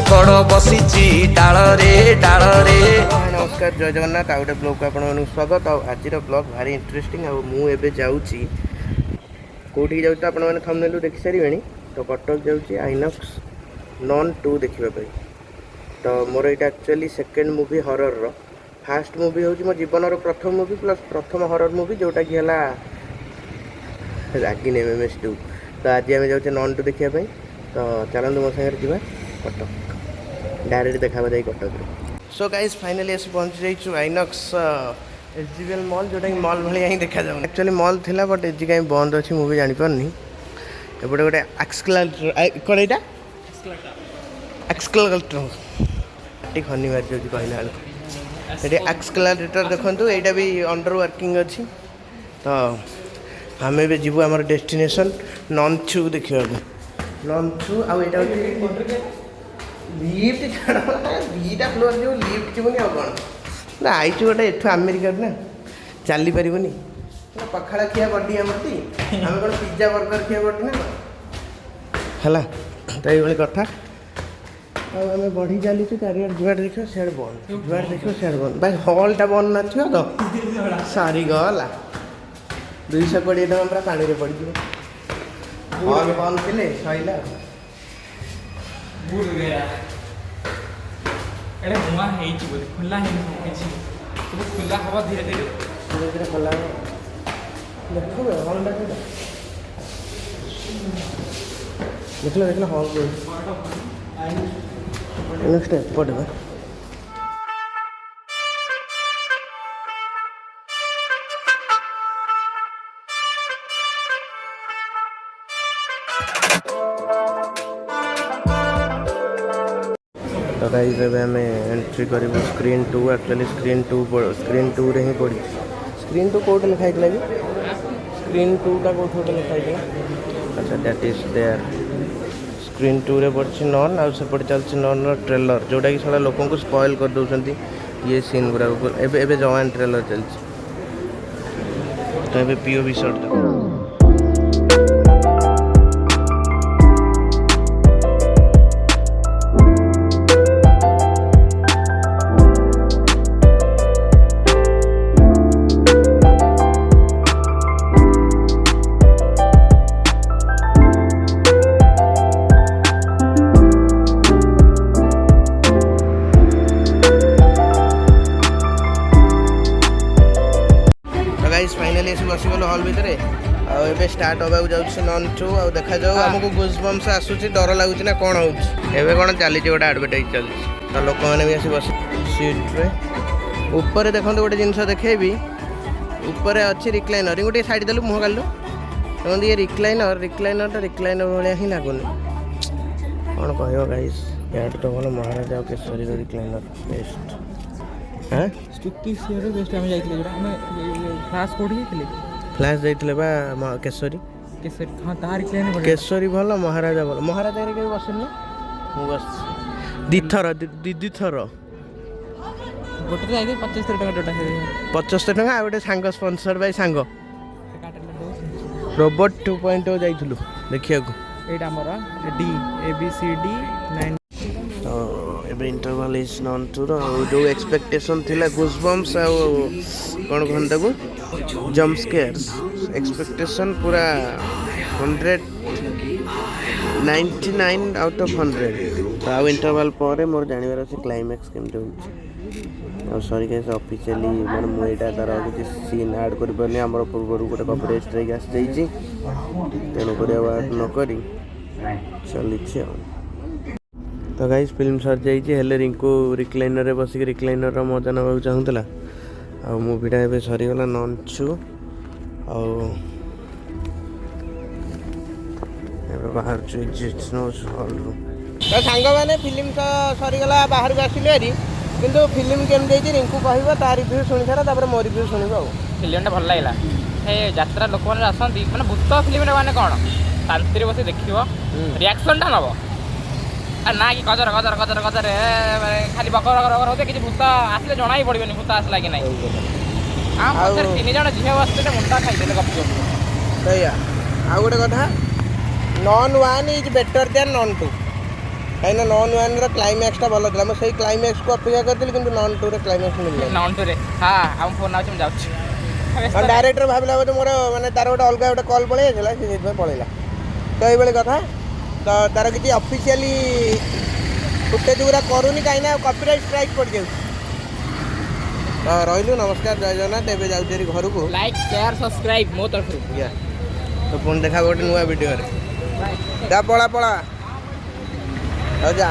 ମାଙ୍କଡ଼ ବସିଛି ଡାଳରେ ଡାଳରେ। ନମସ୍କାର, ଜୟ ଜଗନ୍ନାଥ। ଆଉ ଗୋଟେ ବ୍ଲଗ୍କୁ ଆପଣମାନଙ୍କୁ ସ୍ୱାଗତ। ଆଉ ଆଜିର ବ୍ଲଗ୍ ଭାରି ଇଣ୍ଟରେଷ୍ଟିଂ। ଆଉ ମୁଁ ଏବେ ଯାଉଛି କେଉଁଠିକି ଯାଉଛି ତ ଆପଣମାନେ ଥମ୍ବନେଲରୁ ଦେଖିସାରିବେଣି। ତ କଟକ ଯାଉଛି ଆଇନକ୍ସ ନନ୍ 2 ଦେଖିବା ପାଇଁ। ତ ମୋର ଏଇଟା ଆକ୍ଚୁଆଲି ସେକେଣ୍ଡ ମୁଭି ହରର୍ର। ଫାଷ୍ଟ ମୁଭି ହେଉଛି ମୋ ଜୀବନର ପ୍ରଥମ ମୁଭି ପ୍ଲସ୍ ପ୍ରଥମ ହରର୍ ମୁଭି, ଯେଉଁଟାକି ହେଲା ରାଗିନି MMS2। ତ ଆଜି ଆମେ ଯାଉଛେ ନନ୍ 2 ଦେଖିବା ପାଇଁ। ତ ଚାଲନ୍ତୁ ମୋ ସାଙ୍ଗରେ ଯିବା କଟକ, ଡାଇରେକ୍ଟ ଦେଖାବା ଯାଇ କଟକରେ। ସୋ ଗାଇଜ୍ ଫାଇନାଲି ଆସି ପହଞ୍ଚି ଯାଇଛୁ ଆଇନକ୍ସ SGVL ମଲ୍, ଯେଉଁଟାକି ମଲ୍ ଭଳିଆ ହିଁ ଦେଖାଯାଉନି। ଆକ୍ଚୁଆଲି ମଲ୍ ଥିଲା, ବଟ୍ ଏଜି କାହିଁ ବନ୍ଦ ଅଛି ମୁଁ ବି ଜାଣିପାରୁନି। ଏପଟେ ଗୋଟେ କ'ଣ ଏଇଟା ଆକ୍ସକ୍ଲାରେଟର ଟିକେ ଖନି ମାରି ଯାଉଛି କହିଲା ବେଳକୁ। ଏଠି ଆକ୍ସକ୍ଲାରେଟର ଦେଖନ୍ତୁ, ଏଇଟା ବି ଅଣ୍ଡର ୱାର୍କିଂ ଅଛି। ତ ଆମେ ଏବେ ଯିବୁ ଆମର ଡେଷ୍ଟିନେସନ୍ ନନ୍ 2 ଦେଖିବାକୁ। ନନ୍ 2 ଆଉ ଏଇଟା ହେଉଛି ଲିଫ୍ଟ ଛାଡ଼, ଦୁଇଟା ଫ୍ଲୋର୍ ଯିବୁ ଲିଫ୍ଟ ଯିବୁନି ଆଉ କ'ଣ। ନା ଆଇଛୁ ଗୋଟେ ଏଠୁ ଆମେରିକାରୁ, ନା ଚାଲିପାରିବୁନି। ପଖାଳ ଖିଆ ବଡ଼ି ଆମଟି, ଆମେ କ'ଣ ପିଜା ବର୍ଗର ଖିଆ ବଡ଼ି ନା ହେଲା। ତ ଏଇଭଳି କଥା। ଆଉ ଆମେ ବଢ଼ି ଚାଲିଛୁ, ଚାରିଆଡ଼େ ଯୁଆଡ଼େ ଦେଖିବ ସିଆଡ଼େ ବନ୍ଦ, ଯୁଆଡ଼େ ଦେଖିବ ସିଆଡ଼େ ବନ୍ଦ। ଭାଇ ହଲ୍ଟା ବନ୍ଦ ନଥିବ ତ ସରିଗଲା, 220 ଟଙ୍କା ପୁରା ପାଣିରେ ପଡ଼ିଯିବ। ହଲ୍ ବନ୍ଦ ଥିଲେ ସରିଲା। ଏଇଟା ନୂଆ ହେଇଛି ବୋଧେ, ଖୋଲା ହେଇନି ସବୁ କିଛି, ସବୁ ଖୋଲା ହେବ ଧୀରେ ଧୀରେ ଖୋଲା ହେବ। ଦେଖିବେ ହଲ୍ଟା କେଉଁଟା ଦେଖିଲ ହଲ୍ ନେକ୍ସଟ ଏପଟେ ବା। ତ ଗାଇସ୍ ଏବେ ଆମେ ଏଣ୍ଟ୍ରି କରିବୁ ସ୍କ୍ରିନ୍ 2। ଆକ୍ଚୁଆଲି ସ୍କ୍ରିନ୍ 2ରେ ହିଁ ପଡ଼ିଛି। ସ୍କ୍ରିନ୍ 2 କେଉଁଠି ଲେଖା ହେଇଥିଲା କି? ସ୍କ୍ରିନ୍ 2ଟା କେଉଁଠି ଗୋଟେ ଲେଖା ହେଇଥିଲା। ଆଚ୍ଛା, ଦ୍ୟାଟ୍ ଇଜ୍ ଦେୟାର। ସ୍କ୍ରିନ୍ 2ରେ ପଡ଼ିଛି ନନ୍, ଆଉ ସେପଟେ ଚାଲିଛି ନନ୍ର ଟ୍ରେଲର୍, ଯେଉଁଟାକି ସାରା ଲୋକଙ୍କୁ ସ୍ପଏଲ୍ କରିଦେଉଛନ୍ତି ଇଏ ସିନ୍ ଗୁଡ଼ାକୁ। ଏବେ ଜୱାନ୍ ଟ୍ରେଲର୍ ଚାଲିଛି। ତ ଏବେ POV ସଟ୍ ଦେଖ। फाइनाली आसी बसीगलु हल भितर। ଆଉ ଏବେ ଷ୍ଟାର୍ଟ ହେବାକୁ ଯାଉଛି ନନ୍ 2। ଆଉ ଦେଖାଯାଉ ଆମକୁ ଗୁଜବମ୍ସ ଆସୁଛି, ଡର ଲାଗୁଛି ନା କ'ଣ ହେଉଛି। ଏବେ କ'ଣ ଚାଲିଛି, ଗୋଟେ ଆଡ଼ଭର୍ଟାଇଜ୍ ଚାଲିଛି। ତ ଲୋକମାନେ ବି ଆସି ବସି ସିଟ୍ରେ। ଉପରେ ଦେଖନ୍ତୁ ଗୋଟେ ଜିନିଷ ଦେଖେଇବି, ଉପରେ ଅଛି ରିକ୍ଲାଇନର। ଗୋଟେ ସାଇଡ଼୍ ଦେଲୁ, ମୁହଁ କାଢ଼ିଲୁ। ଦେଖନ୍ତୁ ଇଏ ରିକ୍ଲାଇନର ଭଳିଆ ହିଁ ଲାଗୁନି। କ'ଣ କହିବ ଗାଇସ୍, ୟାଠୁ ତ ଭଲ ମହାରାଜା ଆଉ କେଶରୀର ରିକ୍ଲାଇନର ବେଷ୍ଟ। ହଁ ଷ୍ଟୁକିସିଆର ବେଷ୍ଟ। ଆମେ ଯାଇଥିଲେ ଯେଉଁଟା, ଆମେ ଫ୍ଲାସ୍ କୋଉଠି ଯାଇଥିଲେ? ଫ୍ଲାସ୍ ଯାଇଥିଲେ ବା କେଶରୀ। ହଁ, ତାହା ରିକ୍ଲାଇନର କେଶରୀ ଭଲ, ମହାରାଜା ଭଲ। ମହାରାଜାରେ କେବେ ବସିନି? ମୁଁ ବସିଛି ଦିଥର। ଗୋଟେ ତ ଯାଇଥିଲି 75 ଟଙ୍କା ଯୋଉଟା। 75 ଟଙ୍କା। ଆଉ ଗୋଟେ ସାଙ୍ଗ ସ୍ପନ୍ସର ବାଇ ସାଙ୍ଗ ରୋବଟ୍ 2.0 ଯାଇଥିଲୁ ଦେଖିବାକୁ। ଏଇଟା ଆମର ABCD 9। ଏବେ ଇଣ୍ଟରଭାଲ୍ ଇଜ୍ ନନ୍ 2ର। ଆଉ ଯେଉଁ ଏକ୍ସପେକ୍ଟେସନ୍ ଥିଲା ଗୁଜବମ୍ସ ଆଉ କ'ଣ କୁହନ୍ତି ତାକୁ, ଜମ୍ପ ସ୍କେୟାର୍ସ, ଏକ୍ସପେକ୍ଟେସନ୍ ପୁରା 99 ଆଉଟ୍ ଅଫ୍ 100। ତ ଆଉ ଇଣ୍ଟରଭାଲ୍ ପରେ ମୋର ଜାଣିବାର ଅଛି କ୍ଲାଇମ୍ୟାକ୍ସ କେମିତି ହେଉଛି। ଆଉ ସରି ଗାଇସ୍, ଅଫିସିଆଲି ମାନେ ମୁଁ ଏଇଟା ତା'ର କିଛି ସିନ୍ ଆଡ଼୍ କରିପାରୁନି। ଆମର ପୂର୍ବରୁ ଗୋଟେ କପିରାଇଟ୍ ଷ୍ଟ୍ରାଇକ୍ ଆସିଯାଇଛି, ତେଣୁକରି ଆଉ ଆଡ଼୍ ନକରି ଚାଲିଛି ଆଉ। ତ ଗାଇସ୍ ଫିଲ୍ମ ସରିଯାଇଛି, ହେଲେ ରିଙ୍କୁ ରିକ୍ଲାଇନରରେ ବସିକି ରିକ୍ଲାଇନରର ମଜା ନେବାକୁ ଚାହୁଁଥିଲା। ଆଉ ମୁଭିଟା ଏବେ ସରିଗଲା ନନ୍ 2। ଆଉ ଏବେ ବାହାରୁଛୁ ହଲ୍ରୁ। ତ ସାଙ୍ଗମାନେ ଫିଲ୍ମ ତ ସରିଗଲା, ବାହାରକୁ ଆସିଲୁ ହେରି। କିନ୍ତୁ ଫିଲ୍ମ କେମିତି ହେଇଛି ରିଙ୍କୁ କହିବ, ତା ରିଭ୍ୟୁ ଶୁଣିସାର, ତାପରେ ମୋ ରିଭ୍ୟୁ ଶୁଣିବ। ଆଉ ଫିଲ୍ମଟା ଭଲ ଲାଗିଲା। ସେ ଯାତ୍ରା ଲୋକମାନେ ଆସନ୍ତି, ମାନେ ଭୂତ ଫିଲ୍ମରେ ମାନେ କ'ଣ ଶାନ୍ତିରେ ବସି ଦେଖିବ, ରିଆକ୍ସନ୍ଟା ନେବ। ନା କି ଗଜର ଖାଲି ବକର ହଉଥିବ, କିଛି ଭୂତ ଆସିଲେ ଜଣା ହିଁ ପଡ଼ିବନି ଭୂତ ଆସିଲା କି ନାହିଁ। ଆଉ 3 ଜଣ ଝିଅ ବସିଥିଲେ, ମୁଣ୍ଡ ଖାଇଦେଲେ ଗପି ଗପି। ସେଇଆ। ଆଉ ଗୋଟେ କଥା, non 1 is better than non 2। କାହିଁକିନା ନନ୍ ୱାନ୍ର କ୍ଲାଇମ୍ୟାକ୍ସଟା ଭଲ ଥିଲା ମୁଁ ସେଇ କ୍ଲାଇମ୍ୟାକ୍ସକୁ ଅପେକ୍ଷା କରିଥିଲି କିନ୍ତୁ ନନ୍ ଟୁରେ କ୍ଲାଇମ୍ୟାକ୍ସ ମିଳିଲା ନନ୍ଟୁରେ ହଁ ଆମ ଫୋନ୍ ଆଉଛି ମୁଁ ଯାଉଛି ଡାଇରେକ୍ଟର ଭାବିଲା ବୋଧେ ମୋର ମାନେ ତାର ଗୋଟେ ଅଲଗା ଗୋଟେ କଲ୍ ପଳେଇ ଆସିଲା ସେ ସେଇଥିପାଇଁ ପଳେଇଲା ତ ଏଇଭଳି କଥା ତ ତାର କିଛି ଅଫିସିଆଲି ଫୁଟେଜ୍ ଗୁରା କରୁନି କାହିଁକିନା କପିରାଇଟ୍ ଷ୍ଟ୍ରାଇକ୍ ପଡ଼ିଯାଉଛି ତ ରହିଲୁ ନମସ୍କାର ଜୟ ଜଗନ୍ନାଥ ଏବେ ଯାଉଛି ଏରି ଘରକୁ ଲାଇକ୍ ସେୟାର ସବସ୍କ୍ରାଇବ୍ ମୋ ତରଫରୁ ଆଜ୍ଞା ତ ପୁଣି ଦେଖା ଗୋଟେ ନୂଆ ଭିଡ଼ିଓରେ ଯା ପଳା ହଉ ଯା